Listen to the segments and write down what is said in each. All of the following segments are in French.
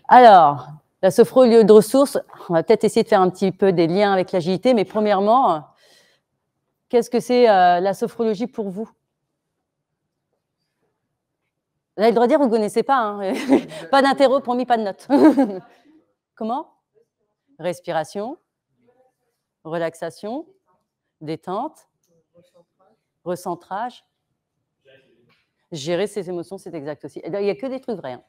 Alors, la sophro, lieu de ressources, on va peut-être essayer de faire un petit peu des liens avec l'agilité, mais premièrement, qu'est-ce que c'est la sophrologie pour vous? Vous avez le droit de dire, vous ne connaissez pas. Hein. Pas d'interro, promis, pas de notes. Comment? Respiration, relaxation, détente, recentrage. Gérer ses émotions, c'est exact aussi. Il n'y a que des trucs vrais. Hein.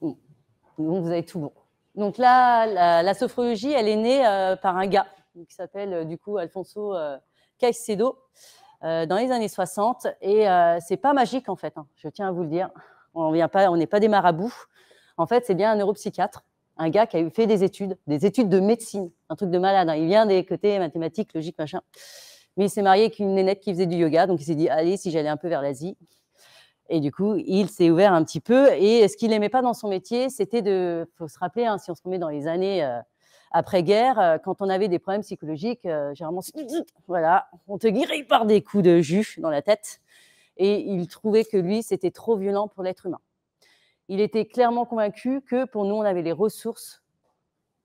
Donc, vous avez tout bon. Donc là, la sophrologie, elle est née par un gars qui s'appelle du coup Alfonso Caicedo dans les années 60. Et c'est pas magique en fait, hein, je tiens à vous le dire. On n'est pas des marabouts. En fait, c'est bien un neuropsychiatre, un gars qui a fait des études de médecine, un truc de malade. Hein. Il vient des côtés mathématiques, logique, machin. Mais il s'est marié avec une nénette qui faisait du yoga, donc il s'est dit, allez, si j'allais un peu vers l'Asie. Et du coup, il s'est ouvert un petit peu. Et ce qu'il n'aimait pas dans son métier, c'était de, faut se rappeler, hein, si on se remet dans les années après-guerre, quand on avait des problèmes psychologiques, généralement, voilà, on te guérit par des coups de jus dans la tête. Et il trouvait que lui, c'était trop violent pour l'être humain. Il était clairement convaincu que pour nous, on avait les ressources,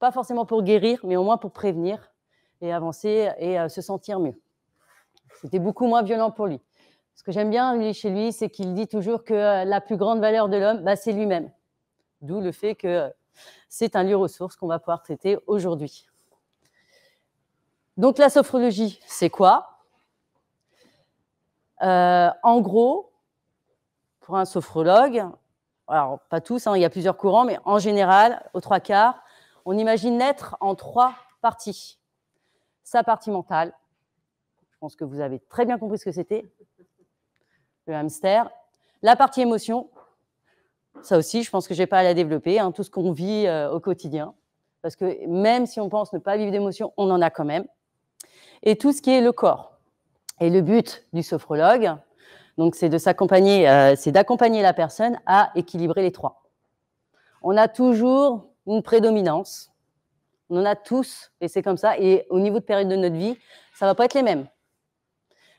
pas forcément pour guérir, mais au moins pour prévenir et avancer et se sentir mieux. C'était beaucoup moins violent pour lui. Ce que j'aime bien chez lui, c'est qu'il dit toujours que la plus grande valeur de l'homme, c'est lui-même. D'où le fait que c'est un lieu ressource qu'on va pouvoir traiter aujourd'hui. Donc la sophrologie, c'est quoi? En gros, pour un sophrologue, alors pas tous, hein, il y a plusieurs courants, mais en général, aux 3/4, on imagine l'être en 3 parties. Sa partie mentale, je pense que vous avez très bien compris ce que c'était, le hamster. La partie émotion, ça aussi, je pense que je n'ai pas à la développer, hein, tout ce qu'on vit au quotidien, parce que même si on pense ne pas vivre d'émotion, on en a quand même. Et tout ce qui est le corps. Et le but du sophrologue, donc, c'est d'accompagner la personne à équilibrer les 3. On a toujours une prédominance, on en a tous, et c'est comme ça. Et au niveau de période de notre vie, ça ne va pas être les mêmes.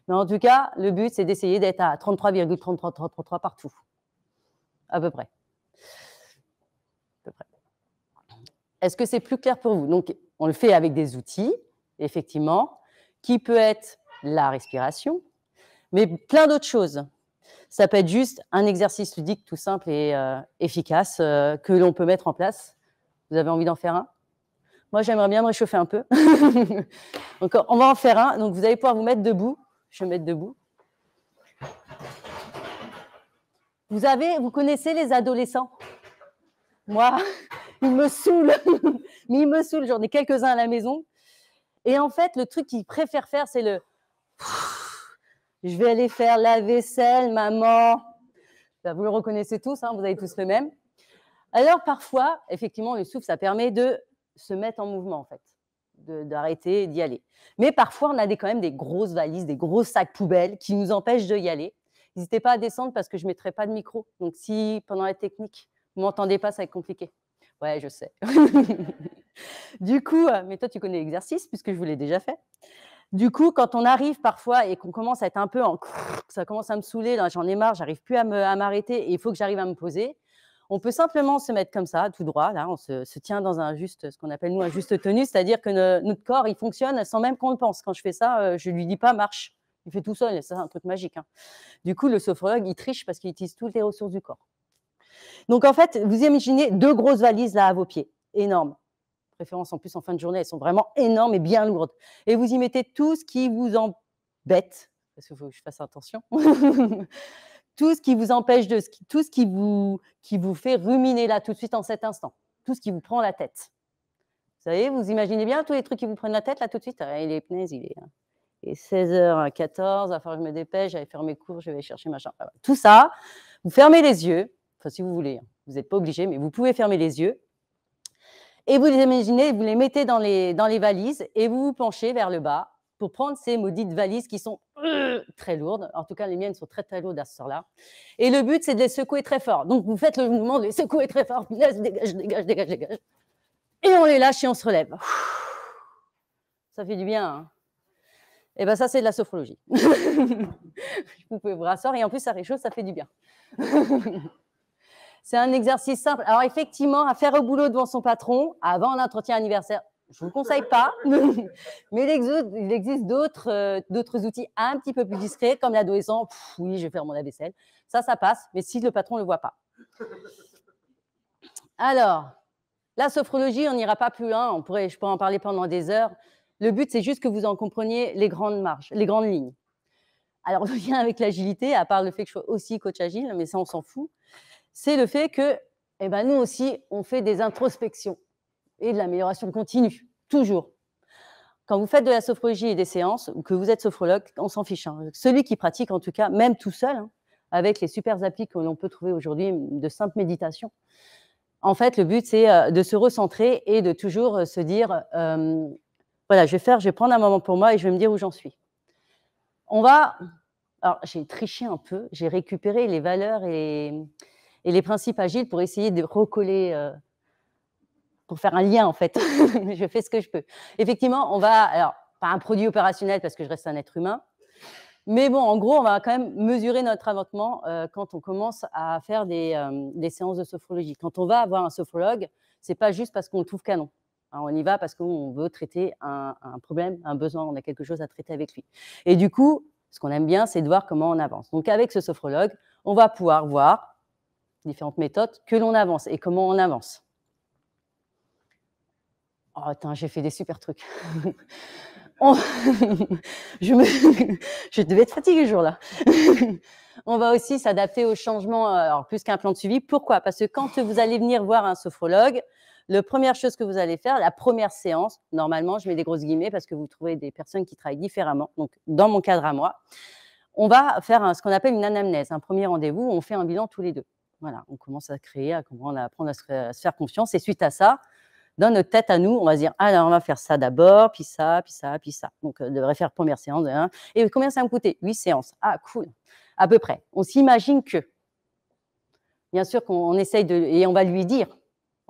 Mais en tout cas, le but, c'est d'essayer d'être à 33,3333 partout, à peu près. Est-ce que c'est plus clair pour vous? Donc, on le fait avec des outils, effectivement, qui peut être la respiration, mais plein d'autres choses. Ça peut être juste un exercice ludique tout simple et efficace que l'on peut mettre en place. Vous avez envie d'en faire un? Moi, j'aimerais bien me réchauffer un peu. Donc, on va en faire un. Donc, vous allez pouvoir vous mettre debout. Je vais me mettre debout. Vous connaissez les adolescents? Moi, ils me saoulent. Mais ils me saoulent. J'en ai quelques-uns à la maison. Et en fait, le truc qu'ils préfèrent faire, c'est le... Je vais aller faire la vaisselle, maman. Vous le reconnaissez tous, hein, vous avez tous le même. Alors, parfois, effectivement, le souffle, ça permet de se mettre en mouvement, en fait, d'arrêter d'y aller. Mais parfois, on a quand même des grosses valises, des gros sacs poubelles qui nous empêchent d'y aller. N'hésitez pas à descendre parce que je ne mettrai pas de micro. Donc, si pendant la technique, vous ne m'entendez pas, ça va être compliqué. Ouais, je sais. Du coup, mais toi, tu connais l'exercice puisque je vous l'ai déjà fait. Du coup, quand on arrive parfois et qu'on commence à être un peu en... Ça commence à me saouler, j'en ai marre, j'arrive plus à m'arrêter et il faut que j'arrive à me poser. On peut simplement se mettre comme ça, tout droit, là, on se tient dans ce qu'on appelle nous un juste tenue, c'est-à-dire que notre corps, il fonctionne sans même qu'on le pense. Quand je fais ça, je lui dis pas marche, il fait tout seul, et ça, c'est un truc magique. Hein. Du coup, le sophrologue, il triche parce qu'il utilise toutes les ressources du corps. Donc, en fait, vous imaginez 2 grosses valises là à vos pieds, énormes. Préférence en plus en fin de journée, elles sont vraiment énormes et bien lourdes. Et vous y mettez tout ce qui vous embête, parce qu'il faut que je fasse attention, tout ce qui vous empêche tout ce qui vous fait ruminer là tout de suite en cet instant, tout ce qui vous prend la tête. Vous savez, vous imaginez bien tous les trucs qui vous prennent la tête là tout de suite. Il est punaise, il est 16h14, il va falloir que je me dépêche, j'allais faire mes cours, je vais chercher machin. Tout ça, vous fermez les yeux, enfin si vous voulez, vous n'êtes pas obligé, mais vous pouvez fermer les yeux. Et vous les imaginez, vous les mettez dans les valises et vous vous penchez vers le bas pour prendre ces maudites valises qui sont très lourdes. En tout cas, les miennes sont très, très lourdes à ce sort-là. Et le but, c'est de les secouer très fort. Donc, vous faites le mouvement de les secouer très fort. Dégage, dégage, dégage, dégage. Et on les lâche et on se relève. Ça fait du bien. Hein. Et bien, ça, c'est de la sophrologie. Vous pouvez vous rasseoir et en plus, ça réchauffe, ça fait du bien. C'est un exercice simple. Alors, effectivement, à faire au boulot devant son patron, avant l'entretien anniversaire, je ne vous conseille pas. Mais il existe d'autres outils un petit peu plus discrets, comme l'adolescent. Oui, je vais faire mon lave-vaisselle. Ça passe, mais si le patron ne le voit pas. Alors, la sophrologie, on n'ira pas plus loin. Je pourrais en parler pendant des heures. Le but, c'est juste que vous en compreniez les grandes marges, les grandes lignes. Alors, le lien avec l'agilité, à part le fait que je sois aussi coach agile, mais ça, on s'en fout, c'est le fait que nous aussi, on fait des introspections et de l'amélioration continue, toujours. Quand vous faites de la sophrologie et des séances, ou que vous êtes sophrologue, on s'en fiche. Hein. Celui qui pratique, en tout cas, même tout seul, hein, avec les super applis que l'on peut trouver aujourd'hui, de simple méditation, en fait, le but, c'est de se recentrer et de toujours se dire, voilà, je vais prendre un moment pour moi et je vais me dire où j'en suis. Alors, j'ai triché un peu, j'ai récupéré les valeurs et les principes agiles pour essayer de recoller, pour faire un lien, en fait. Je fais ce que je peux. Effectivement, alors, pas un produit opérationnel parce que je reste un être humain, mais bon, en gros, on va quand même mesurer notre avancement quand on commence à faire des séances de sophrologie. Quand on va voir un sophrologue, ce n'est pas juste parce qu'on le trouve canon. Alors, on y va parce qu'on veut traiter un problème, un besoin, on a quelque chose à traiter avec lui. Et du coup, ce qu'on aime bien, c'est de voir comment on avance. Donc, avec ce sophrologue, on va pouvoir voir différentes méthodes que l'on avance et comment on avance. Oh, attends, j'ai fait des super trucs. Je devais être fatiguée ce jour-là. On va aussi s'adapter aux changements, alors plus qu'un plan de suivi. Pourquoi? Parce que quand vous allez venir voir un sophrologue, la première chose que vous allez faire, la première séance, normalement, je mets des grosses guillemets parce que vous trouvez des personnes qui travaillent différemment. Donc, dans mon cadre à moi, on va faire ce qu'on appelle une anamnèse, un premier rendez-vous où on fait un bilan tous les deux. Voilà, on commence à créer, à apprendre à se faire confiance. Et suite à ça, dans notre tête à nous, on va se dire, alors on va faire ça d'abord, puis ça, puis ça, puis ça. Donc, on devrait faire première séance. Hein. Et combien ça va me coûter? 8 séances. Ah, cool. À peu près. On s'imagine que, bien sûr qu'on essaye et on va lui dire,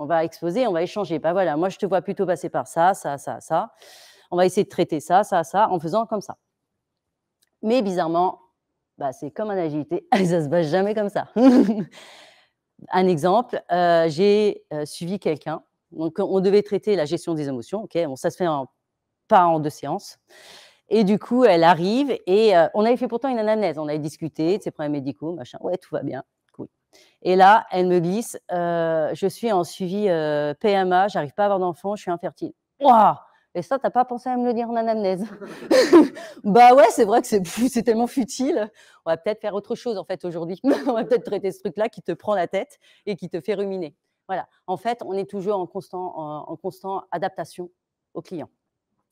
on va exposer, on va échanger. Ben voilà, moi, je te vois plutôt passer par ça, ça, ça, ça. On va essayer de traiter ça, ça, ça, en faisant comme ça. Mais bizarrement, c'est comme en agilité, ça ne se passe jamais comme ça. Un exemple, j'ai suivi quelqu'un. Donc, on devait traiter la gestion des émotions. Okay, bon, ça se fait pas en 2 séances. Et du coup, elle arrive et on avait fait pourtant une anamnèse. On avait discuté de ses problèmes médicaux, machin. Ouais, tout va bien. Cool. Et là, elle me glisse, je suis en suivi PMA, j'arrive pas à avoir d'enfant, je suis infertile. Waouh! Et ça, tu n'as pas pensé à me le dire en anamnèse? Bah ouais, c'est vrai que c'est tellement futile. On va peut-être faire autre chose en fait aujourd'hui. On va peut-être traiter ce truc-là qui te prend la tête et qui te fait ruminer. Voilà. En fait, on est toujours en constant adaptation au client.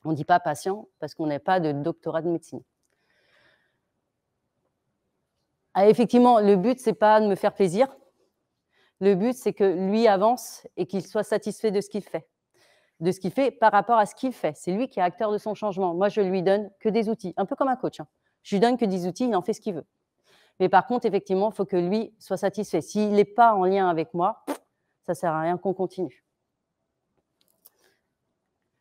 On ne dit pas patient parce qu'on n'a pas de doctorat de médecine. Ah, effectivement, le but, c'est pas de me faire plaisir. Le but, c'est que lui avance et qu'il soit satisfait de ce qu'il fait. De ce qu'il fait par rapport à ce qu'il fait. C'est lui qui est acteur de son changement. Moi, je lui donne que des outils, un peu comme un coach. Hein. Je lui donne que des outils, il en fait ce qu'il veut. Mais par contre, effectivement, il faut que lui soit satisfait. S'il n'est pas en lien avec moi, ça ne sert à rien qu'on continue.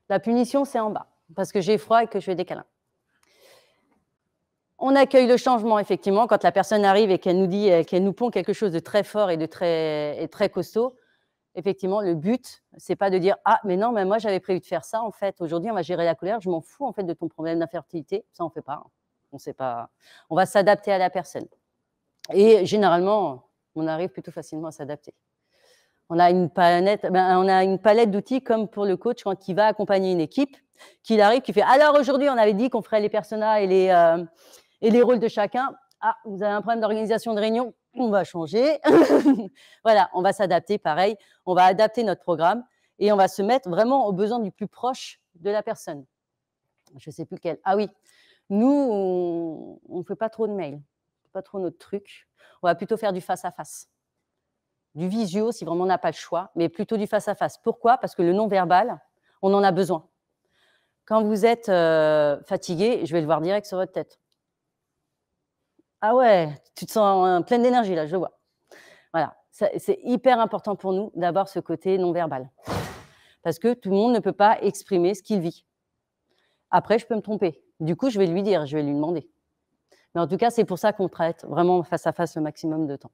La punition, c'est en bas, parce que j'ai froid et que je fais des câlins. On accueille le changement, effectivement, quand la personne arrive et qu'elle nous dit, qu'elle nous pond quelque chose de très fort et de très costaud. Effectivement, le but, c'est pas de dire « Ah, mais non, mais moi, j'avais prévu de faire ça, en fait. Aujourd'hui, on va gérer la colère. Je m'en fous, en fait, de ton problème d'infertilité. » Ça, on ne fait pas. On sait pas. On va s'adapter à la personne. Et généralement, on arrive plutôt facilement à s'adapter. On a une palette d'outils comme pour le coach quand il va accompagner une équipe, qu'il arrive, qui fait « Alors, aujourd'hui, on avait dit qu'on ferait les personas et les rôles de chacun. Ah, vous avez un problème d'organisation de réunion, on va changer. » Voilà, on va s'adapter, pareil. On va adapter notre programme et on va se mettre vraiment aux besoins du plus proche de la personne. Je ne sais plus lequel. Ah oui, nous, on ne fait pas trop de mails, pas trop notre truc. On va plutôt faire du face-à-face. Du visio, si vraiment on n'a pas le choix, mais plutôt du face-à-face. Pourquoi? Parce que le non-verbal, on en a besoin. Quand vous êtes fatigué, je vais le voir direct sur votre tête. Ah ouais, tu te sens pleine d'énergie là, je le vois. Voilà, c'est hyper important pour nous d'avoir ce côté non-verbal. Parce que tout le monde ne peut pas exprimer ce qu'il vit. Après, je peux me tromper. Du coup, je vais lui dire, je vais lui demander. Mais en tout cas, c'est pour ça qu'on traite vraiment face à face le maximum de temps.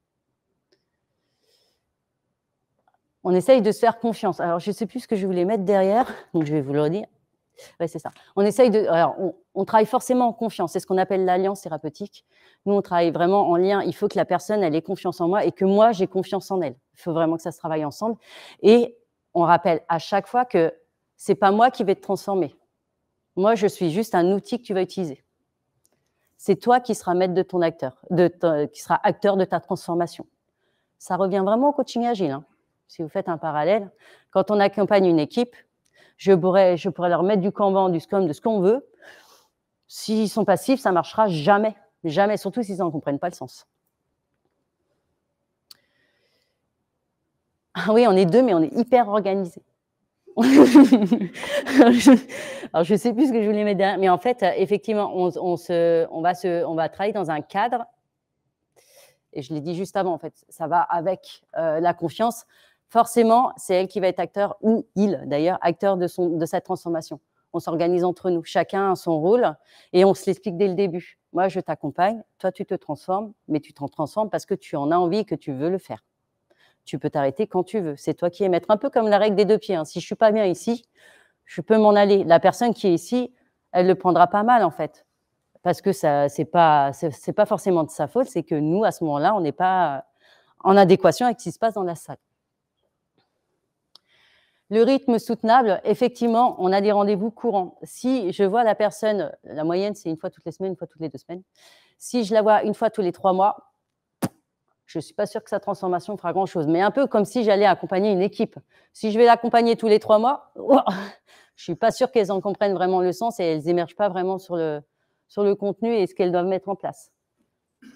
On essaye de se faire confiance. Alors, je ne sais plus ce que je voulais mettre derrière, donc je vais vous le redire. Oui, c'est ça. On essaye de. Alors, on travaille forcément en confiance. C'est ce qu'on appelle l'alliance thérapeutique. Nous, on travaille vraiment en lien. Il faut que la personne, elle ait confiance en moi et que moi, j'ai confiance en elle. Il faut vraiment que ça se travaille ensemble. Et on rappelle à chaque fois que ce n'est pas moi qui vais te transformer. Moi, je suis juste un outil que tu vas utiliser. C'est toi qui seras maître de ton acteur, qui sera acteur de ta transformation. Ça revient vraiment au coaching agile. Hein. Si vous faites un parallèle, quand on accompagne une équipe, je pourrais leur mettre du Kanban, du Scrum, de ce qu'on veut. S'ils sont passifs, ça ne marchera jamais. Jamais, surtout s'ils n'en comprennent pas le sens. Ah oui, on est 2, mais on est hyper organisés. Alors, je ne sais plus ce que je voulais mettre derrière, mais en fait, effectivement, on va travailler dans un cadre, et je l'ai dit juste avant, en fait, ça va avec la confiance. Forcément, c'est elle qui va être acteur, ou il d'ailleurs, acteur de cette transformation. On s'organise entre nous, chacun a son rôle, et on se l'explique dès le début. Moi, je t'accompagne, toi, tu te transformes, mais tu te transformes parce que tu en as envie et que tu veux le faire. Tu peux t'arrêter quand tu veux. C'est toi qui es maître. Un peu comme la règle des 2 pieds. Hein. Si je ne suis pas bien ici, je peux m'en aller. La personne qui est ici, elle le prendra pas mal, en fait. Parce que ce n'est pas forcément de sa faute, c'est que nous, à ce moment-là, on n'est pas en adéquation avec ce qui se passe dans la salle. Le rythme soutenable, effectivement, on a des rendez-vous courants. Si je vois la personne, la moyenne, c'est 1 fois toutes les semaines, 1 fois toutes les 2 semaines. Si je la vois 1 fois tous les 3 mois, je ne suis pas sûre que sa transformation fera grand-chose. Mais un peu comme si j'allais accompagner une équipe. Si je vais l'accompagner tous les 3 mois, je ne suis pas sûre qu'elles en comprennent vraiment le sens et elles n'émergent pas vraiment sur le contenu et ce qu'elles doivent mettre en place.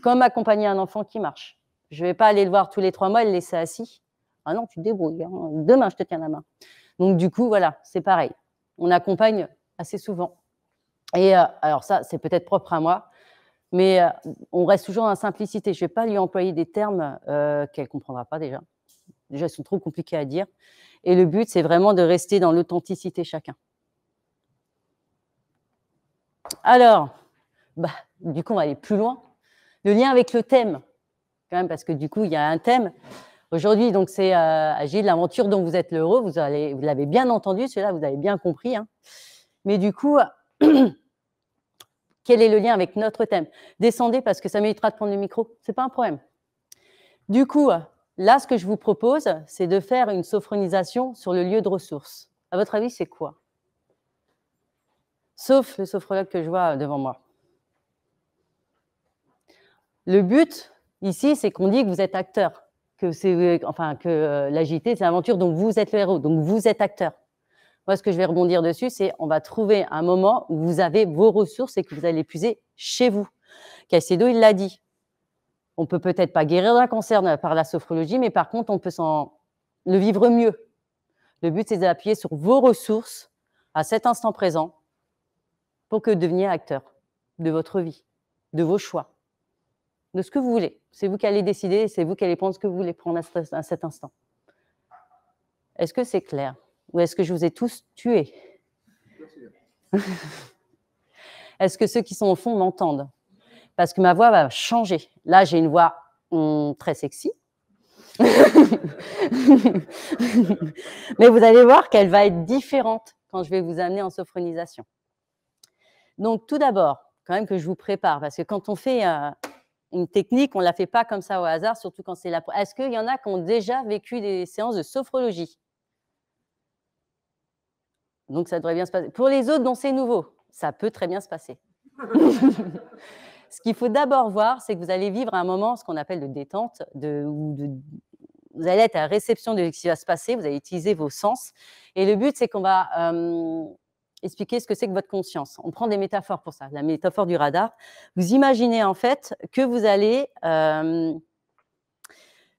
Comme accompagner un enfant qui marche. Je ne vais pas aller le voir tous les 3 mois et le laisser assis. Ah non, tu te débrouilles. Hein. Demain, je te tiens la main. Donc, du coup, voilà, c'est pareil. On accompagne assez souvent. Et alors ça, c'est peut-être propre à moi. Mais on reste toujours dans la simplicité. Je ne vais pas lui employer des termes qu'elle ne comprendra pas déjà. Déjà, ils sont trop compliqués à dire. Et le but, c'est vraiment de rester dans l'authenticité chacun. Alors, du coup, on va aller plus loin. Le lien avec le thème, quand même, parce que du coup, il y a un thème. Aujourd'hui, donc, c'est Agile, l'aventure dont vous êtes le héros. Vous l'avez bien entendu, celui-là, vous avez bien compris. Hein. Mais du coup... Quel est le lien avec notre thème? Descendez parce que ça m'évitera de prendre le micro. Ce n'est pas un problème. Du coup, là, ce que je vous propose, c'est de faire une sophronisation sur le lieu de ressources. À votre avis, c'est quoi? Sauf le sophrologue que je vois devant moi. Le but, ici, c'est qu'on dit que vous êtes acteur, que l'agilité, c'est l'aventure dont vous êtes le héros, donc vous êtes acteur. Moi, ce que je vais rebondir dessus, c'est on va trouver un moment où vous avez vos ressources et que vous allez puiser chez vous. Caicedo, il l'a dit. On ne peut peut-être pas guérir d'un cancer par la sophrologie, mais par contre, on peut le vivre mieux. Le but, c'est d'appuyer sur vos ressources à cet instant présent pour que vous deveniez acteur de votre vie, de vos choix, de ce que vous voulez. C'est vous qui allez décider, c'est vous qui allez prendre ce que vous voulez prendre à cet instant. Est-ce que c'est clair? Ou est-ce que je vous ai tous tués? Est-ce que ceux qui sont au fond m'entendent? Parce que ma voix va changer. Là, j'ai une voix très sexy. Mais vous allez voir qu'elle va être différente quand je vais vous amener en sophronisation. Donc, tout d'abord, quand même que je vous prépare, parce que quand on fait une technique, on ne la fait pas comme ça au hasard, surtout quand c'est la... Est-ce qu'il y en a qui ont déjà vécu des séances de sophrologie? Donc, ça devrait bien se passer. Pour les autres dont c'est nouveau, ça peut très bien se passer. Ce qu'il faut d'abord voir, c'est que vous allez vivre un moment, ce qu'on appelle de détente, vous allez être à la réception de ce qui va se passer, vous allez utiliser vos sens. Et le but, c'est qu'on va expliquer ce que c'est que votre conscience. On prend des métaphores pour ça, la métaphore du radar. Vous imaginez en fait que vous allez... c'est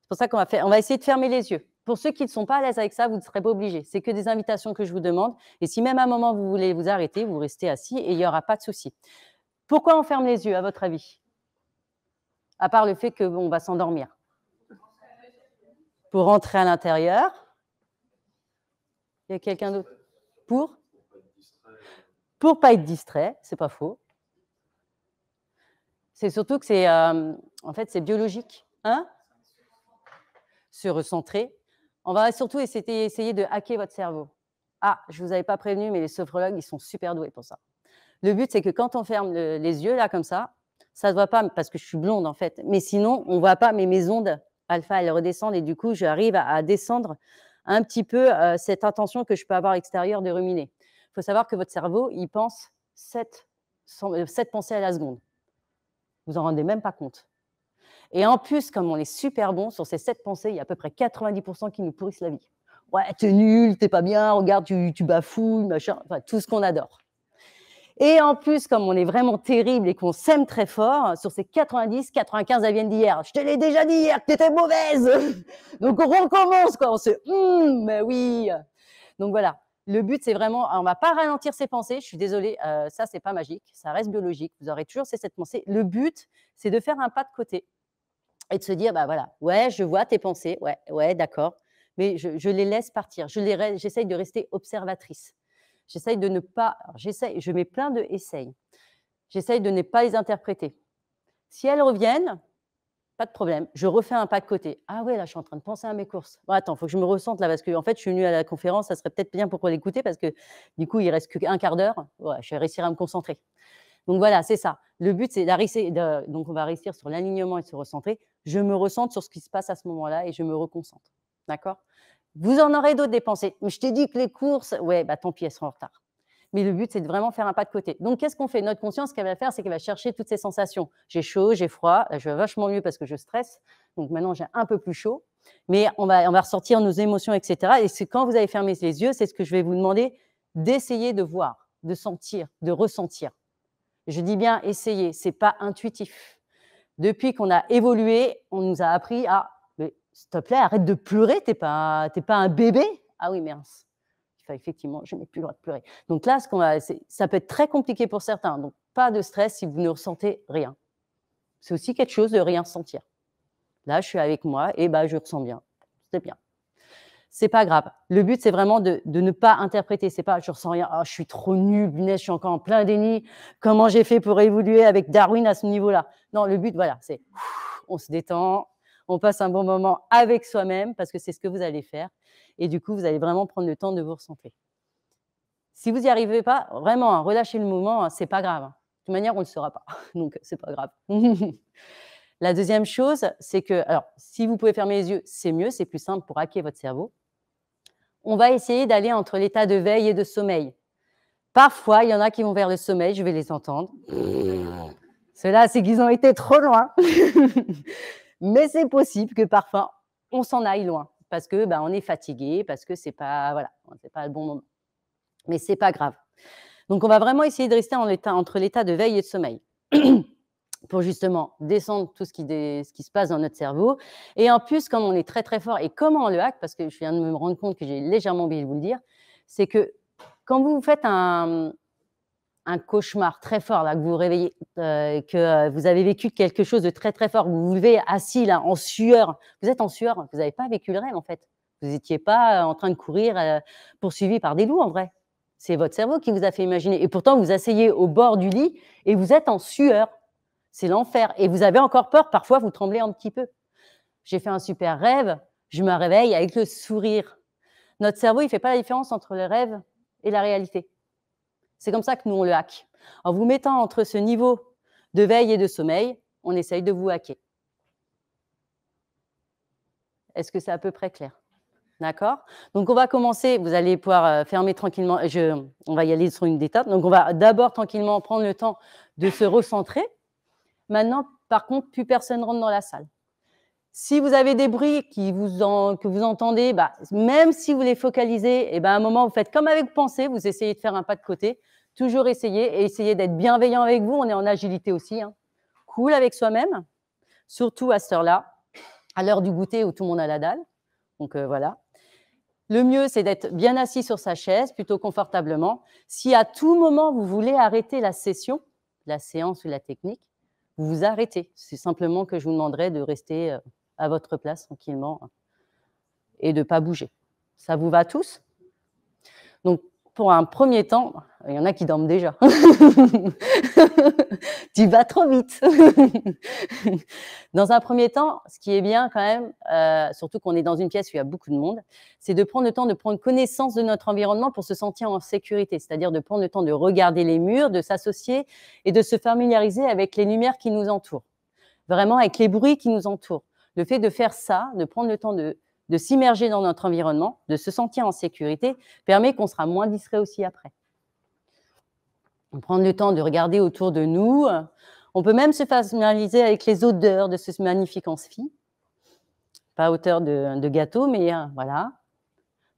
pour ça qu'on va essayer de fermer les yeux. Pour ceux qui ne sont pas à l'aise avec ça, vous ne serez pas obligés. C'est que des invitations que je vous demande. Et si même à un moment, vous voulez vous arrêter, vous restez assis et il n'y aura pas de souci. Pourquoi on ferme les yeux, à votre avis? À part le fait qu'on va s'endormir. Pour rentrer à l'intérieur. Il y a quelqu'un d'autre? Pour ne pas être distrait, c'est pas faux. C'est surtout que en fait, c'est biologique. Hein? Se recentrer. On va surtout essayer de hacker votre cerveau. Ah, je ne vous avais pas prévenu, mais les sophrologues, ils sont super doués pour ça. Le but, c'est que quand on ferme les yeux, là, comme ça ne se voit pas parce que je suis blonde, en fait. Mais sinon, on ne voit pas, mais mes ondes alpha, elles redescendent et du coup, j'arrive à descendre un petit peu cette intention que je peux avoir extérieure de ruminer. Il faut savoir que votre cerveau, il pense 7 pensées à la seconde. Vous en rendez même pas compte. Et en plus, comme on est super bon, sur ces 7 pensées, il y a à peu près 90% qui nous pourrissent la vie. Ouais, t'es nul, t'es pas bien, regarde, tu bafouilles, machin, enfin, tout ce qu'on adore. Et en plus, comme on est vraiment terrible et qu'on s'aime très fort, sur ces 90, 95, elles viennent d'hier. Je te l'ai déjà dit hier que t'étais mauvaise. Donc, on recommence, quoi. On se mais oui. Donc, voilà. Le but, c'est vraiment, on ne va pas ralentir ses pensées. Je suis désolée, ça, c'est pas magique. Ça reste biologique. Vous aurez toujours ces 7 pensées. Le but, c'est de faire un pas de côté et de se dire, bah voilà, ouais, je vois tes pensées. Ouais, d'accord. Mais je les laisse partir. J'essaye de rester observatrice. J'essaye de ne pas, je mets plein de essaye. J'essaye de ne pas les interpréter. Si elles reviennent, pas de problème, je refais un pas de côté. Ah ouais, là, je suis en train de penser à mes courses. Bon, attends, il faut que je me ressente là, parce que en fait, je suis venue à la conférence, ça serait peut-être bien pour l'écouter, parce que du coup, il reste qu'un quart d'heure. Ouais, je vais réussir à me concentrer. Donc voilà, c'est ça. Le but, c'est donc on va réussir sur l'alignement et de se recentrer. Je me ressente sur ce qui se passe à ce moment-là et je me reconcentre. D'accord? Vous en aurez d'autres des pensées. Mais je t'ai dit que les courses, ouais, bah tant pis, elles seront en retard. Mais le but, c'est de vraiment faire un pas de côté. Donc, qu'est-ce qu'on fait? Notre conscience, ce qu'elle va faire, c'est qu'elle va chercher toutes ces sensations. J'ai chaud, j'ai froid, là, je vais vachement mieux parce que je stresse. Donc, maintenant, j'ai un peu plus chaud. Mais on va ressortir nos émotions, etc. Et c'est quand vous avez fermé les yeux, c'est ce que je vais vous demander d'essayer de voir, de sentir, de ressentir. Je dis bien essayer, ce n'est pas intuitif. Depuis qu'on a évolué, on nous a appris à mais s'il te plaît, arrête de pleurer, t'es pas un bébé. Ah oui, mince. Effectivement, je n'ai plus le droit de pleurer. Donc là, ça peut être très compliqué pour certains. Donc, pas de stress si vous ne ressentez rien. C'est aussi quelque chose de rien sentir. Là, je suis avec moi et je ressens bien. C'est bien. C'est pas grave. Le but, c'est vraiment de ne pas interpréter. C'est pas, je ressens rien. Oh, je suis trop nulle, punaise, je suis encore en plein déni. Comment j'ai fait pour évoluer avec Darwin à ce niveau-là? Non, le but, voilà, c'est on se détend, on passe un bon moment avec soi-même parce que c'est ce que vous allez faire. Et du coup, vous allez vraiment prendre le temps de vous recentrer. Si vous n'y arrivez pas, vraiment, relâchez le moment, c'est pas grave. De toute manière, on ne le saura pas. Donc, c'est pas grave. La deuxième chose, c'est que, alors, si vous pouvez fermer les yeux, c'est mieux, c'est plus simple pour hacker votre cerveau. On va essayer d'aller entre l'état de veille et de sommeil. Parfois, il y en a qui vont vers le sommeil, je vais les entendre. Ceux-là, c'est qu'ils ont été trop loin. Mais c'est possible que parfois, on s'en aille loin parce que on est fatigué, parce que c'est pas le bon moment. Mais c'est pas grave. Donc, on va vraiment essayer de rester entre l'état de veille et de sommeil pour justement descendre tout ce qui se passe dans notre cerveau. Et en plus, comme on est très, très fort, et comment on le hack, parce que je viens de me rendre compte que j'ai légèrement oublié de vous le dire, c'est que quand vous faites un cauchemar très fort, là, que vous vous réveillez, que vous avez vécu quelque chose de très, très fort, vous vous levez assis, là, en sueur, vous êtes en sueur, vous n'avez pas vécu le rêve, en fait. Vous n'étiez pas en train de courir poursuivi par des loups, en vrai. C'est votre cerveau qui vous a fait imaginer. Et pourtant, vous vous asseyez au bord du lit et vous êtes en sueur. C'est l'enfer. Et vous avez encore peur, parfois, vous tremblez un petit peu. J'ai fait un super rêve, je me réveille avec le sourire. Notre cerveau, il ne fait pas la différence entre le rêve et la réalité. C'est comme ça que nous, on le hack. En vous mettant entre ce niveau de veille et de sommeil, on essaye de vous hacker. Est-ce que c'est à peu près clair? D'accord? Donc, on va commencer. Vous allez pouvoir fermer tranquillement. On va y aller sur une étape. Donc, on va d'abord tranquillement prendre le temps de se recentrer. Maintenant, par contre, plus personne rentre dans la salle. Si vous avez des bruits que vous entendez, même si vous les focalisez, à un moment, vous faites comme avec vos pensées, vous essayez de faire un pas de côté. Toujours essayer et essayez d'être bienveillant avec vous. On est en agilité aussi. Hein. Cool avec soi-même, surtout à cette heure-là, à l'heure du goûter où tout le monde a la dalle. Donc, voilà. Le mieux, c'est d'être bien assis sur sa chaise, plutôt confortablement. Si à tout moment, vous voulez arrêter la session, la séance ou la technique, vous vous arrêtez. C'est simplement que je vous demanderai de rester à votre place tranquillement et de ne pas bouger. Ça vous va tous? Donc, pour un premier temps, il y en a qui dorment déjà. Tu vas trop vite. Dans un premier temps, ce qui est bien quand même, surtout qu'on est dans une pièce où il y a beaucoup de monde, c'est de prendre le temps de prendre connaissance de notre environnement pour se sentir en sécurité, c'est-à-dire de prendre le temps de regarder les murs, de s'associer et de se familiariser avec les lumières qui nous entourent, vraiment avec les bruits qui nous entourent. Le fait de faire ça, de prendre le temps de s'immerger dans notre environnement, de se sentir en sécurité, permet qu'on sera moins distrait aussi après. Prendre le temps de regarder autour de nous. On peut même se familiariser avec les odeurs de ce magnifique amphi. Pas à hauteur de gâteau, mais voilà.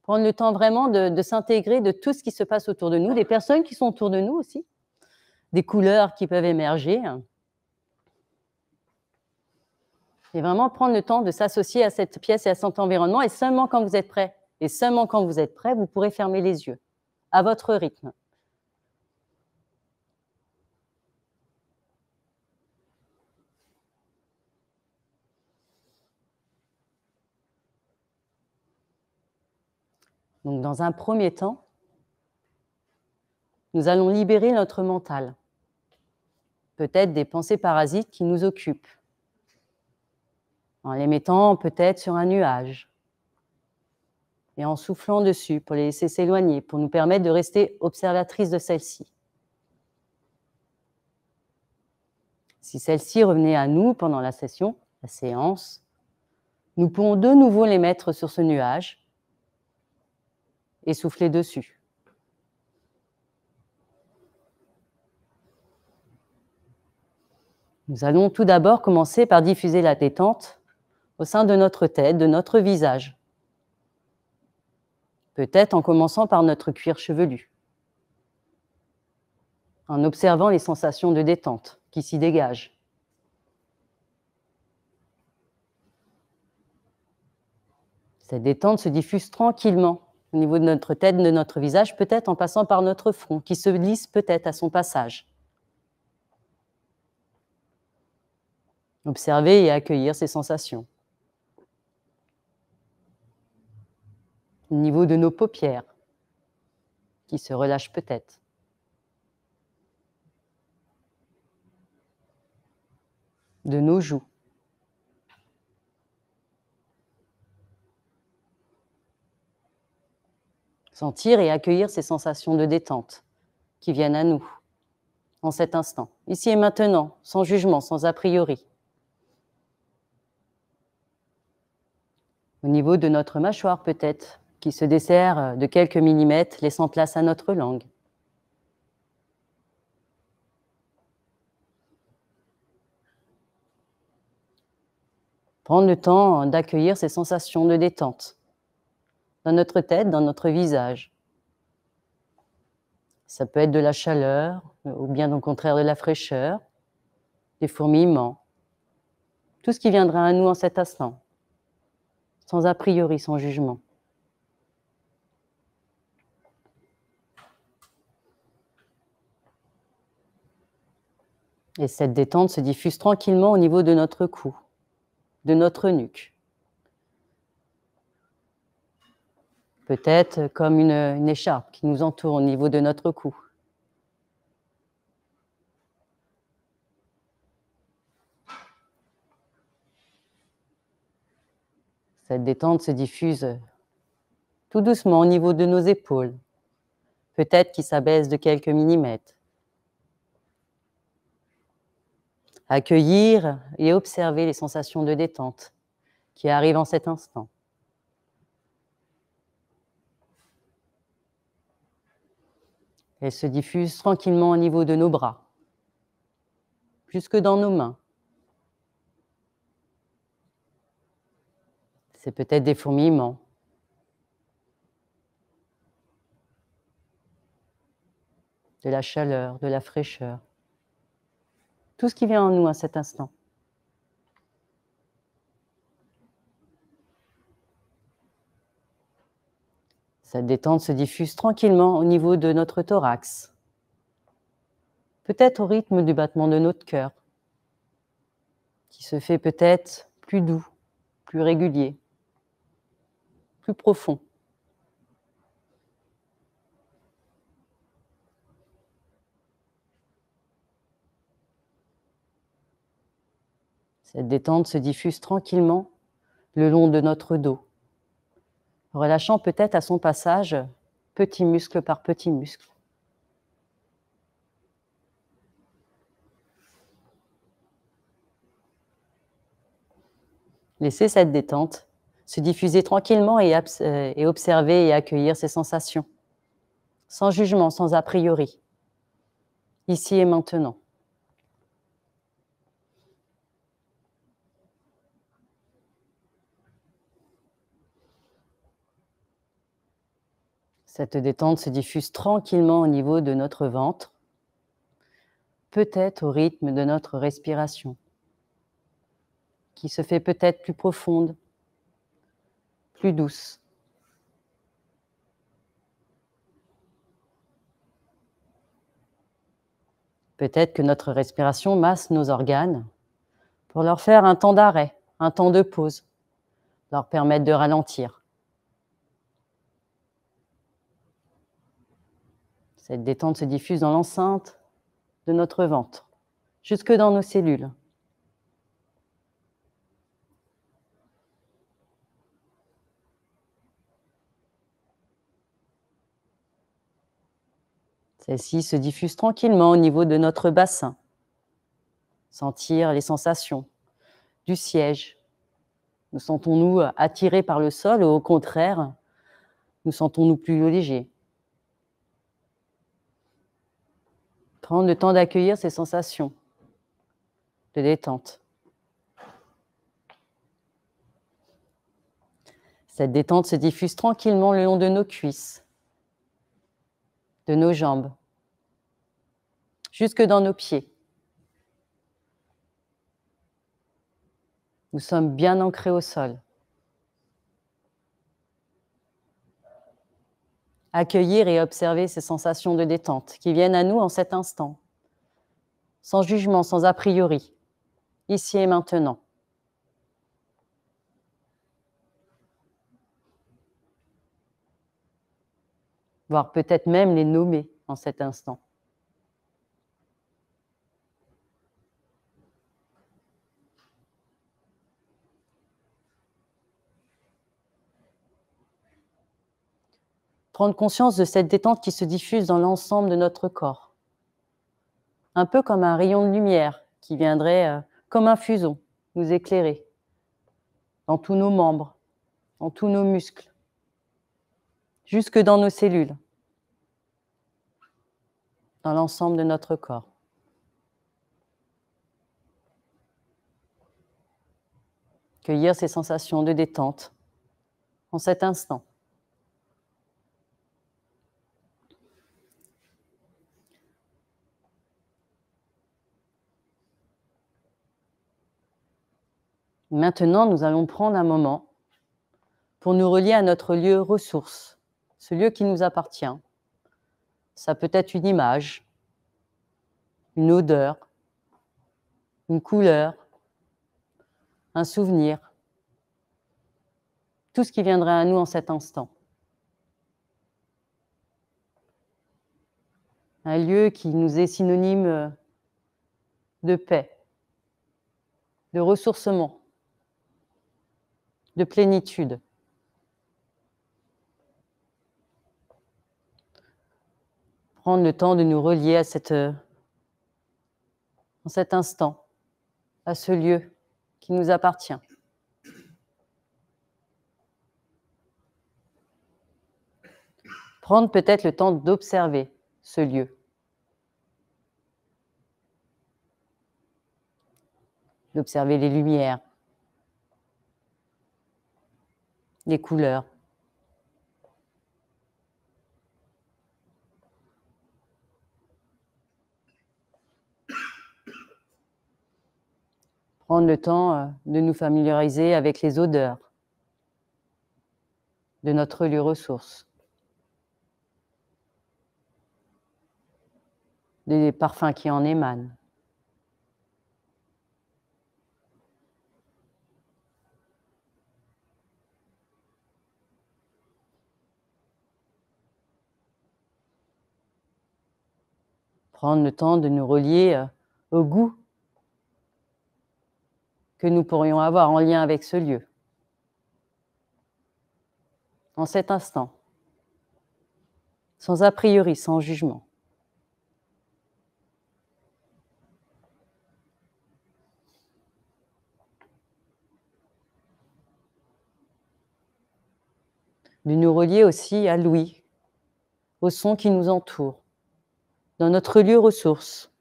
Prendre le temps vraiment de s'intégrer de tout ce qui se passe autour de nous, des personnes qui sont autour de nous aussi, des couleurs qui peuvent émerger. Et vraiment prendre le temps de s'associer à cette pièce et à cet environnement. Et seulement quand vous êtes prêt, vous pourrez fermer les yeux à votre rythme. Donc, dans un premier temps, nous allons libérer notre mental, peut-être des pensées parasites qui nous occupent, en les mettant peut-être sur un nuage et en soufflant dessus pour les laisser s'éloigner, pour nous permettre de rester observatrices de celles-ci. Si celles-ci revenaient à nous pendant la session, la séance, nous pourrons de nouveau les mettre sur ce nuage et souffler dessus. Nous allons tout d'abord commencer par diffuser la détente au sein de notre tête, de notre visage. Peut-être en commençant par notre cuir chevelu, en observant les sensations de détente qui s'y dégagent. Cette détente se diffuse tranquillement au niveau de notre tête, de notre visage, peut-être en passant par notre front, qui se lisse peut-être à son passage. Observer et accueillir ces sensations. Au niveau de nos paupières, qui se relâchent peut-être. De nos joues. Sentir et accueillir ces sensations de détente qui viennent à nous en cet instant, ici et maintenant, sans jugement, sans a priori. Au niveau de notre mâchoire peut-être, qui se desserre de quelques millimètres, laissant place à notre langue. Prendre le temps d'accueillir ces sensations de détente dans notre tête, dans notre visage. Ça peut être de la chaleur, ou bien au contraire de la fraîcheur, des fourmillements, tout ce qui viendra à nous en cet instant, sans a priori, sans jugement. Et cette détente se diffuse tranquillement au niveau de notre cou, de notre nuque. Peut-être comme une écharpe qui nous entoure au niveau de notre cou. Cette détente se diffuse tout doucement au niveau de nos épaules, peut-être qui s'abaisse de quelques millimètres. Accueillir et observer les sensations de détente qui arrivent en cet instant. Elles se diffusent tranquillement au niveau de nos bras, jusque dans nos mains. C'est peut-être des fourmillements. De la chaleur, de la fraîcheur. Tout ce qui vient en nous à cet instant. Cette détente se diffuse tranquillement au niveau de notre thorax. Peut-être au rythme du battement de notre cœur, qui se fait peut-être plus doux, plus régulier, plus profond. Cette détente se diffuse tranquillement le long de notre dos, relâchant peut-être à son passage petit muscle par petit muscle. Laissez cette détente se diffuser tranquillement et observer et accueillir ces sensations, sans jugement, sans a priori, ici et maintenant. Cette détente se diffuse tranquillement au niveau de notre ventre, peut-être au rythme de notre respiration, qui se fait peut-être plus profonde, plus douce. Peut-être que notre respiration masse nos organes pour leur faire un temps d'arrêt, un temps de pause, leur permettre de ralentir. Cette détente se diffuse dans l'enceinte de notre ventre, jusque dans nos cellules. Celle-ci se diffuse tranquillement au niveau de notre bassin. Sentir les sensations du siège. Nous sentons-nous attirés par le sol ou au contraire, nous sentons-nous plus légers? Prendre le temps d'accueillir ces sensations de détente. Cette détente se diffuse tranquillement le long de nos cuisses, de nos jambes, jusque dans nos pieds. Nous sommes bien ancrés au sol. Accueillir et observer ces sensations de détente qui viennent à nous en cet instant, sans jugement, sans a priori, ici et maintenant. Voire peut-être même les nommer en cet instant. Prendre conscience de cette détente qui se diffuse dans l'ensemble de notre corps. Un peu comme un rayon de lumière qui viendrait, comme un fuseau, nous éclairer dans tous nos membres, dans tous nos muscles, jusque dans nos cellules, dans l'ensemble de notre corps. Cueillir ces sensations de détente en cet instant. Maintenant, nous allons prendre un moment pour nous relier à notre lieu ressource, ce lieu qui nous appartient. Ça peut être une image, une odeur, une couleur, un souvenir, tout ce qui viendrait à nous en cet instant. Un lieu qui nous est synonyme de paix, de ressourcement, de plénitude. Prendre le temps de nous relier à en cet instant, à ce lieu qui nous appartient. Prendre peut-être le temps d'observer ce lieu. D'observer les lumières, les couleurs. Prendre le temps de nous familiariser avec les odeurs de notre lieu ressource, des parfums qui en émanent. Prendre le temps de nous relier au goût que nous pourrions avoir en lien avec ce lieu. En cet instant, sans a priori, sans jugement. De nous relier aussi à l'ouïe, au son qui nous entoure, dans notre lieu ressource.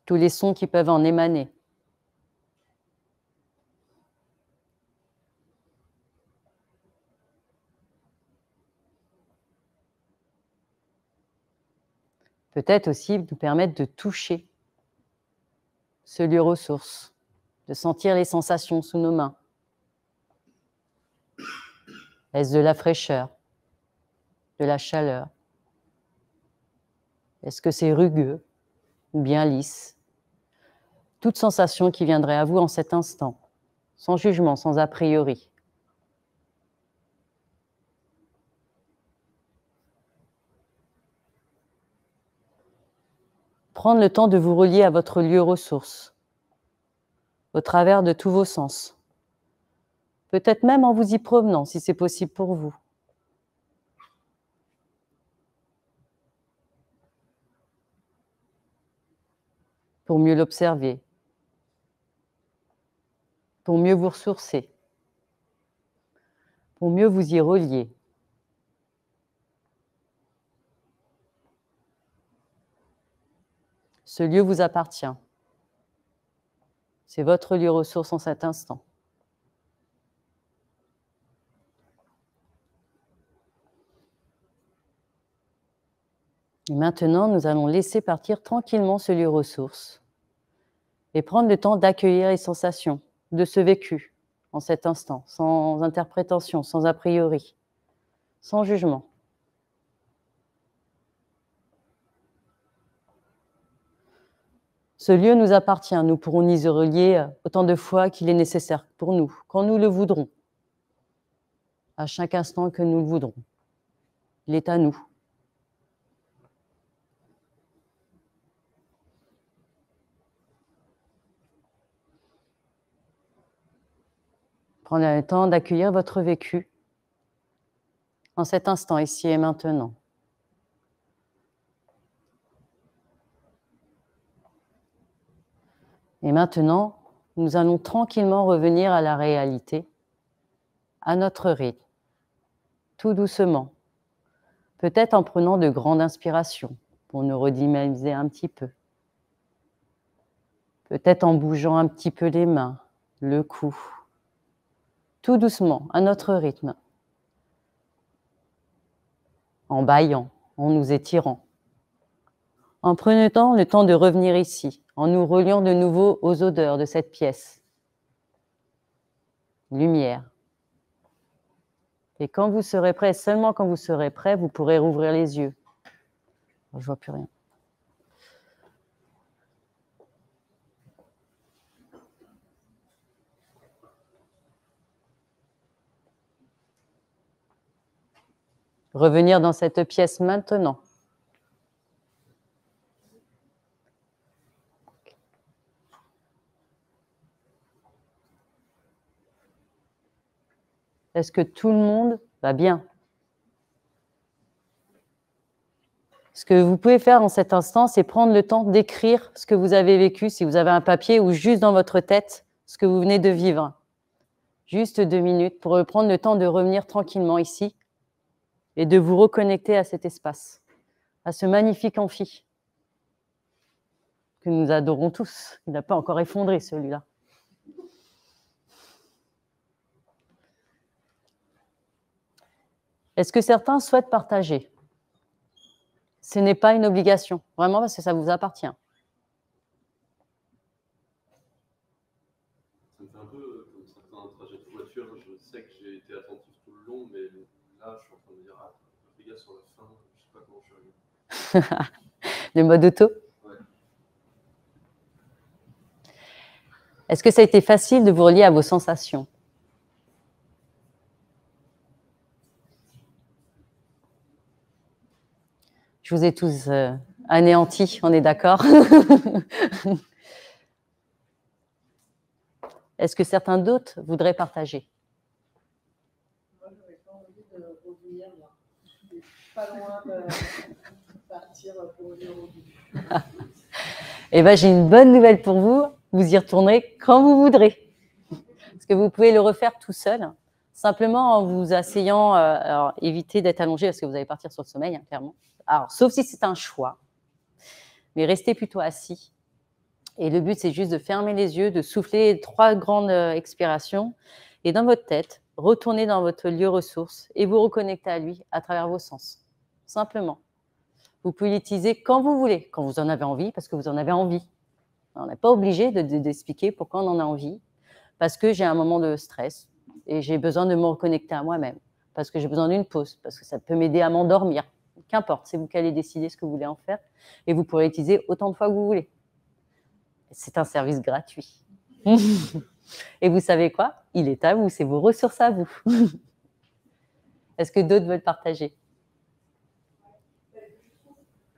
Tous les sons qui peuvent en émaner. Peut-être aussi nous permettre de toucher ce lieu ressource, de sentir les sensations sous nos mains. Est-ce de la fraîcheur, de la chaleur? Est-ce que c'est rugueux ou bien lisse? Toute sensation qui viendrait à vous en cet instant, sans jugement, sans a priori. Prendre le temps de vous relier à votre lieu ressource, au travers de tous vos sens. Peut-être même en vous y promenant, si c'est possible pour vous. Pour mieux l'observer, pour mieux vous ressourcer, pour mieux vous y relier. Ce lieu vous appartient. C'est votre lieu ressource en cet instant. Et maintenant, nous allons laisser partir tranquillement ce lieu ressource et prendre le temps d'accueillir les sensations de ce vécu en cet instant, sans interprétation, sans a priori, sans jugement. Ce lieu nous appartient, nous pourrons nous y relier autant de fois qu'il est nécessaire pour nous, quand nous le voudrons, à chaque instant que nous le voudrons. Il est à nous. Prenez le temps d'accueillir votre vécu en cet instant, ici et maintenant. Et maintenant, nous allons tranquillement revenir à la réalité, à notre rythme, tout doucement, peut-être en prenant de grandes inspirations pour nous redynamiser un petit peu, peut-être en bougeant un petit peu les mains, le cou, tout doucement, à notre rythme, en bâillant, en nous étirant, en prenant le temps de revenir ici, en nous reliant de nouveau aux odeurs de cette pièce. Lumière. Et quand vous serez prêt, seulement quand vous serez prêt, vous pourrez rouvrir les yeux. Je ne vois plus rien. Revenir dans cette pièce maintenant. Est-ce que tout le monde va bien? Ce que vous pouvez faire en cet instant, c'est prendre le temps d'écrire ce que vous avez vécu, si vous avez un papier ou juste dans votre tête, ce que vous venez de vivre. Juste 2 minutes pour prendre le temps de revenir tranquillement ici et de vous reconnecter à cet espace, à ce magnifique amphi que nous adorons tous. Il n'a pas encore effondré celui-là. Est-ce que certains souhaitent partager? Ce n'est pas une obligation, vraiment parce que ça vous appartient. Ça me fait un peu comme certains trajets de voiture. Je sais que j'ai été attentif tout le long, mais là, je suis en train de me dire, ah, fais gaffe sur la fin, je sais pas comment je suis arrivé. Le mode auto? Ouais. Est-ce que ça a été facile de vous relier à vos sensations? Je vous ai tous Anéanti, on est d'accord. Est-ce que certains d'autres voudraient partager? Moi, je n'avais pas envie de revenir là. Je suis pas loin de partir pour revenir au début. Eh bien, j'ai une bonne nouvelle pour vous. Vous y retournerez quand vous voudrez. Parce que vous pouvez le refaire tout seul, simplement en vous asseyant. Alors, évitez d'être allongé parce que vous allez partir sur le sommeil, hein, clairement. Alors, sauf si c'est un choix. Mais restez plutôt assis. Et le but, c'est juste de fermer les yeux, de souffler 3 grandes expirations. Et dans votre tête, retournez dans votre lieu ressource et vous reconnectez à lui à travers vos sens. Simplement. Vous pouvez l'utiliser quand vous voulez, quand vous en avez envie, parce que vous en avez envie. On n'est pas obligé d'expliquer pourquoi on en a envie. Parce que j'ai un moment de stress et j'ai besoin de me reconnecter à moi-même. Parce que j'ai besoin d'une pause, parce que ça peut m'aider à m'endormir. Qu'importe, c'est vous qui allez décider ce que vous voulez en faire. Et vous pourrez l'utiliser autant de fois que vous voulez. C'est un service gratuit. Et vous savez quoi? Il est à vous, c'est vos ressources à vous. Est-ce que d'autres veulent partager?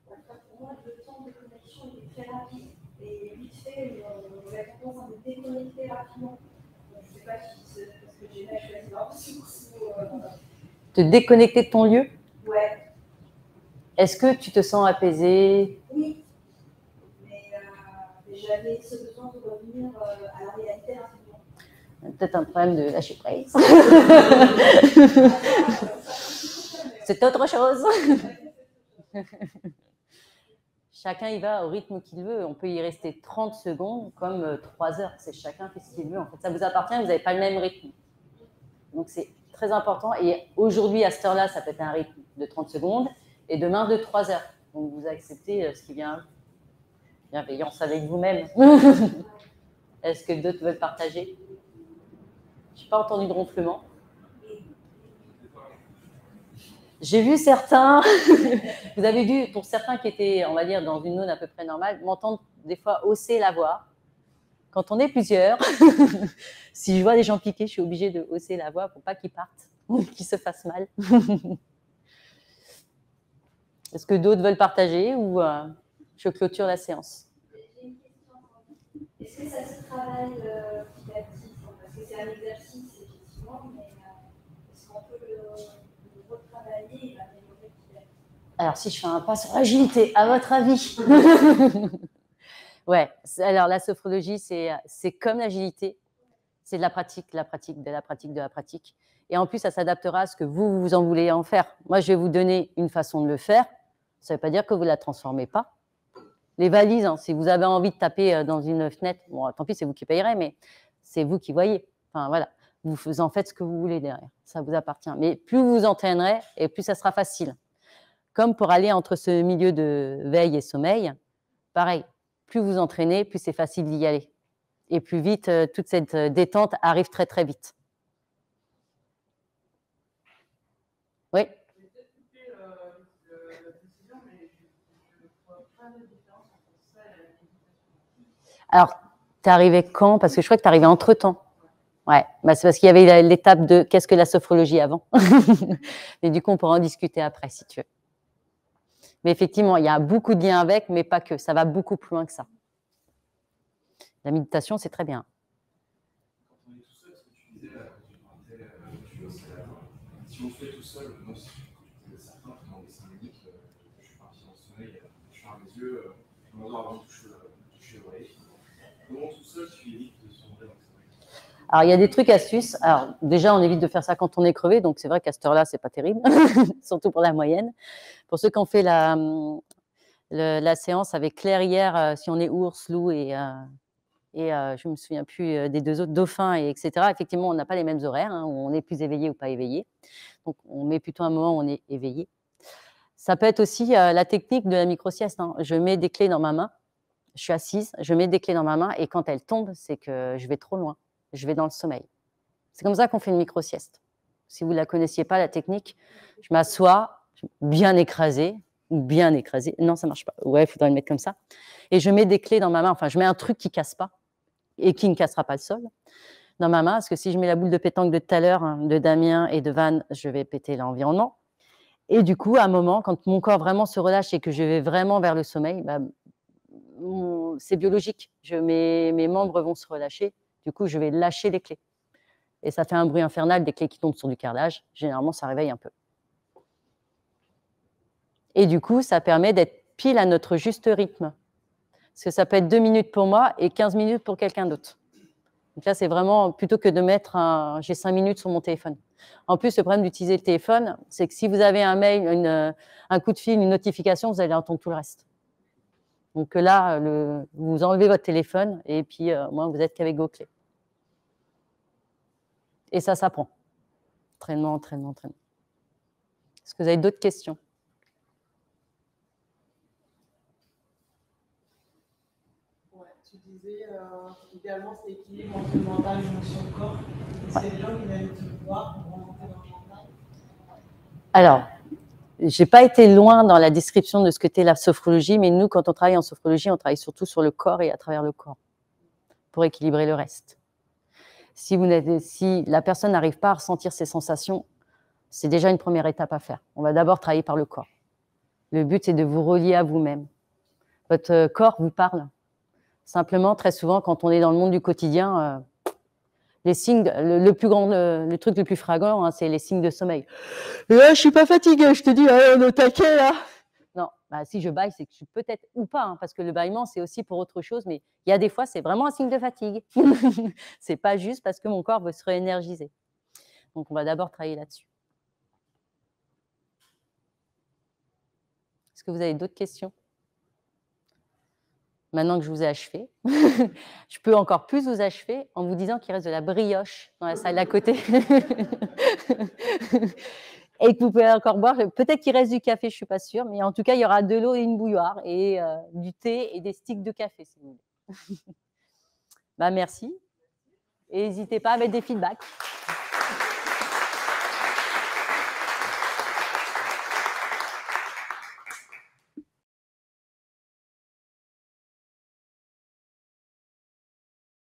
Pour moi, le temps de connexion est très rapide et vite fait, on a tendance à me déconnecter rapidement. Donc, je ne sais pas si c'est parce que j'ai choisi Te déconnecter de ton lieu? Ouais. Est-ce que tu te sens apaisé? Oui, mais j'avais ce besoin de revenir à la réalité rapidement. Peut-être un problème de lâcher prise. C'est autre chose. Chacun y va au rythme qu'il veut. On peut y rester 30 secondes comme 3 heures. C'est chacun fait ce qu'il veut. En fait, ça vous appartient, vous n'avez pas le même rythme. Donc, c'est très important. Et aujourd'hui, à cette heure-là, ça peut être un rythme de 30 secondes et demain de 3 heures. Donc, vous acceptez ce qui vient. Bienveillance avec vous-même. Est-ce que d'autres veulent partager? Je n'ai pas entendu de ronflement. J'ai vu certains, vous avez vu, pour certains qui étaient, on va dire, dans une zone à peu près normale, m'entendre des fois hausser la voix. Quand on est plusieurs, si je vois des gens piquer, je suis obligée de hausser la voix pour pas qu'ils partent ou qu'ils se fassent mal. Est-ce que d'autres veulent partager ou je clôture la séance? J'ai une question. Est-ce que ça se travaille petit à petit? Parce que c'est un exercice, effectivement, mais est-ce qu'on peut le retravailler et l'améliorer petit à petit? Alors, si je fais un pas sur l'agilité, à votre avis? Ouais, alors la sophrologie, c'est comme l'agilité, c'est de la pratique, de la pratique, de la pratique, de la pratique. Et en plus, ça s'adaptera à ce que vous en voulez en faire. Moi, je vais vous donner une façon de le faire. Ça ne veut pas dire que vous ne la transformez pas. Les valises, hein, si vous avez envie de taper dans une fenêtre, bon, tant pis, c'est vous qui payerez, mais c'est vous qui voyez. Enfin, voilà, vous en faites ce que vous voulez derrière. Ça vous appartient. Mais plus vous vous entraînerez, et plus ça sera facile. Comme pour aller entre ce milieu de veille et sommeil, pareil, plus vous entraînez, plus c'est facile d'y aller. Et plus vite, toute cette détente arrive très, très vite. Oui. Alors, tu es arrivé quand? Parce que je crois que tu es arrivé entre-temps. Ouais, bah c'est parce qu'il y avait l'étape de qu'est-ce que la sophrologie avant. Et du coup, on pourra en discuter après, si tu veux. Mais effectivement, il y a beaucoup de liens avec, mais pas que. Ça va beaucoup plus loin que ça. La méditation, c'est très bien. Quand on est tout seul, ce que tu disais là, quand tu parlais, si on le fait tout seul, moi, certains, pendant les 5 minutes, je suis parti dans le sommeil, je ferme les yeux, je m'endors avant de toucher l'oreille. Comment tout seul, tu évites de sombrer dans le sommeil? Alors, il y a des trucs, astuces. Alors, déjà, on évite de faire ça quand on est crevé, donc c'est vrai qu'à cette heure-là, c'est pas terrible, surtout pour la moyenne. Pour ceux qui ont fait la séance avec Claire hier, si on est ours, loup et je ne me souviens plus des 2 autres, dauphins, etc. Effectivement, on n'a pas les mêmes horaires, hein, où on est plus éveillé ou pas éveillé. Donc, on met plutôt un moment où on est éveillé. Ça peut être aussi la technique de la micro-sieste. Hein. Je mets des clés dans ma main, je suis assise, je mets des clés dans ma main et quand elles tombent, c'est que je vais trop loin, je vais dans le sommeil. C'est comme ça qu'on fait une micro-sieste. Si vous ne la connaissiez pas, la technique, je m'assois bien écrasée, ou bien écrasée. Non, ça ne marche pas. Ouais, il faudrait le mettre comme ça. Et je mets des clés dans ma main. Enfin, je mets un truc qui ne casse pas et qui ne cassera pas le sol dans ma main. Parce que si je mets la boule de pétanque de tout à l'heure, hein, de Damien et de Van, je vais péter l'environnement. Et du coup, à un moment, quand mon corps vraiment se relâche et que je vais vraiment vers le sommeil, bah, c'est biologique. Mes membres vont se relâcher. Du coup, je vais lâcher les clés. Et ça fait un bruit infernal des clés qui tombent sur du carrelage. Généralement, ça réveille un peu. Et du coup, ça permet d'être pile à notre juste rythme. Parce que ça peut être 2 minutes pour moi et 15 minutes pour quelqu'un d'autre. Donc là, c'est vraiment plutôt que de mettre j'ai 5 minutes sur mon téléphone. En plus, le problème d'utiliser le téléphone, c'est que si vous avez un mail, un coup de fil, une notification, vous allez entendre tout le reste. Donc là, vous enlevez votre téléphone et puis moi, vous êtes qu'avec vos clés. Et ça s'apprend. Entraînement, entraînement, entraînement. Est-ce que vous avez d'autres questions? Ouais, tu disais, idéalement, c'est équilibre entre le mental, l'émotion, le corps. Est-ce qu'il y a des gens qui viennent te voir pour remonter dans le mental? Alors, je n'ai pas été loin dans la description de ce que t'est la sophrologie, mais nous, quand on travaille en sophrologie, on travaille surtout sur le corps et à travers le corps pour équilibrer le reste. Si la personne n'arrive pas à ressentir ses sensations, c'est déjà une première étape à faire. On va d'abord travailler par le corps. Le but, c'est de vous relier à vous-même. Votre corps vous parle. Simplement, très souvent, quand on est dans le monde du quotidien, les signes, le truc le plus flagrant, c'est les signes de sommeil. Et là, je suis pas fatiguée, je te dis, on est au taquet là. Non, bah, si je bâille, c'est que je suis peut-être ou pas, parce que le bâillement, c'est aussi pour autre chose, mais il y a des fois, c'est vraiment un signe de fatigue. C'est pas juste parce que mon corps veut se réénergiser. Donc, on va d'abord travailler là-dessus. Est-ce que vous avez d'autres questions? Maintenant que je vous ai achevé, je peux encore plus vous achever en vous disant qu'il reste de la brioche dans la salle d'à côté. Et que vous pouvez encore boire. Peut-être qu'il reste du café, je ne suis pas sûre, mais en tout cas, il y aura de l'eau et une bouilloire et du thé et des sticks de café, si vous voulez. Bah, merci. Et n'hésitez pas à mettre des feedbacks.